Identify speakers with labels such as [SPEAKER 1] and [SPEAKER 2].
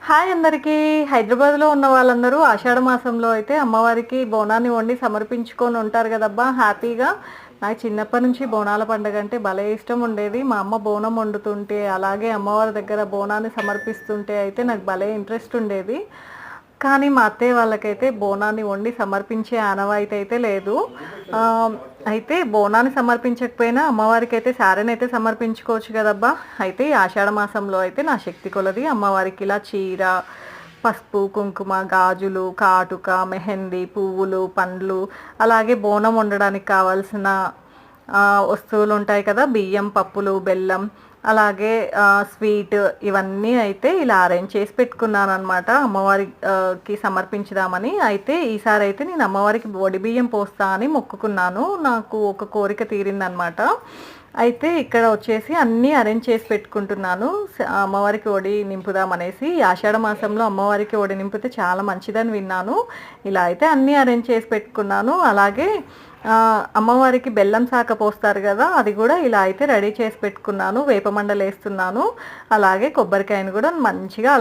[SPEAKER 1] Hi అందరికీ. హైదరాబాద్‌లో ఉన్న వాళ్ళందరూ ఆషాఢ మాసంలో అయితే అమ్మవారికి బోనాన్ని వండి సమర్పించుకొని ఉంటారు గదబ్బా! హ్యాపీగా. నాకు చిన్నప్పటి నుంచి బోనాల పండుగ అంటే భలే ఇష్టం ఉండేది. మా అమ్మ బోనం వండుతుంటే, అలాగే అమ్మవారి దగ్గర బోనాన్ని సమర్పిస్తుంటే అయితే నాకు భలే ఇంట్రెస్ట్ ఉండేది. కానీ మా అత్తయ్య వాళ్ళకైతే బోనాన్ని వండి సమర్పించే ఆనవాయితీ అయితే లేదు. ఆహ్, అయితే బోనాన్ని సమర్పించకపోయినా అమ్మవారికైతే శారీనైతే సమర్పించుకోవచ్చు గదబ్బా! అయితే ఈ ఆషాఢ మాసంలో అయితే నా శక్తి కొలది అమ్మవారికి ఇలా చీర, పసుపు, కుంకుమ, గాజులు, కాటుక, మెహందీ, పువ్వులు, పండ్లు, అలాగే బోనం వండడానికి కావాల్సిన వస్తువులుంటాయి కదా! బియ్యం, పప్పులు, బెల్లం, అలాగే స్వీట్, ఇవన్నీ అయితే ఇలా అరేంజ్ చేసి పెట్టుకున్నాననమాట అమ్మవారి కి సమర్పించుదామని. అయితే ఈసారైతే నేను అమ్మవారికి బియ్యం పోస్తా అని మొక్కుకున్నాను. నాకు ఒక కోరిక తీరిందనమాట. అయితే ఇక్కడ వచ్చేసి అన్నీ అరేంజ్ చేసి పెట్టుకుంటున్నాను. అమ్మవారికి ఒడి నింపుదామనేసి. ఈ ఆషాఢ మాసంలో అమ్మవారికి ఒడి నింపితే చాలా మంచిదని విన్నాను. ఇలా అయితే అన్నీ అరేంజ్ చేసి పెట్టుకున్నాను. అలాగే అమ్మవారికి బెల్లం శాఖ పోస్తారు కదా! అది కూడా ఇలా అయితే రెడీ చేసి పెట్టుకున్నాను. వేపమండలేస్తున్నాను. అలాగే కొబ్బరికాయను కూడా మంచిగా